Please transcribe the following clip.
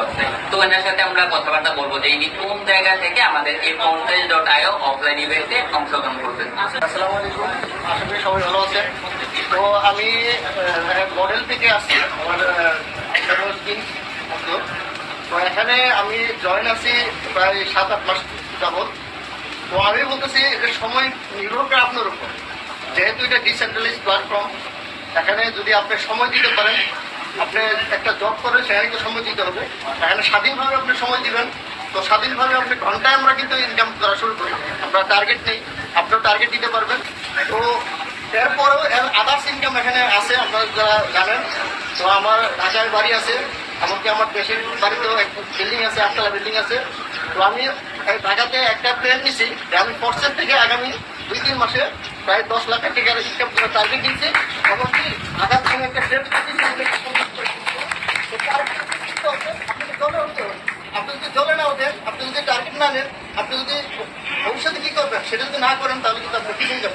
করছে। তো এনার সাথে আমরা কথাবার্তা বলবো যে ইনি কোন জায়গা থেকে আমাদের এই context.io অফলাইন ইভেন্টে অংশগ্রহণ করবেন। আসসালামু আলাইকুম, আশা করি সবাই ভালো আছেন। তো আমি মডেল থেকে আসছি, আমার দিন মতো। তো এখানে আমি জয়েন আছি প্রায় 7-8 মাস যাবৎ। তো আমি বলতেছি এটা সময় নির্ভর করে আপনার উপর, যেহেতু এটা ডিসেন্ট্রালাইজ প্ল্যাটফর্ম। এখানে যদি আপনি সময় দিতে পারেন, আপনি একটা জব করেন সেখানে কিন্তু সময় দিতে হবে। এখানে স্বাধীনভাবে আপনি সময় দিবেন, তো স্বাধীনভাবে আপনি ঘন্টায় আমরা কিন্তু ইনকাম করা শুরু করি। আমরা টার্গেট নেই, আপনিও টার্গেট দিতে পারবেন। তো এরপরেও আদার্স ইনকাম এখানে আছে, আপনারা যারা জানেন। তো আমার ঢাকায় বাড়ি আছে, এমনকি আমার দেশের বাড়িতেও একটা বিল্ডিং আছে, 8তলা বিল্ডিং আছে। তো আমি ঢাকাতে একটা প্ল্যান নিছি যে আমি ফোর্সের থেকে আগামী 2-3 মাসে প্রায় 10 লাখ টাকার ইনকাম করে টার্গেট দিচ্ছি। এমনকি ঢাকার সঙ্গে একটা ট্রেড আপনি যদি জলে না ওঠেন, আপনি যদি টার্গেট না নেন, আপনি যদি ভবিষ্যতে কি করবেন সেটা যদি না করেন, তাহলে কিন্তু আপনি পিছিয়ে যাবেন।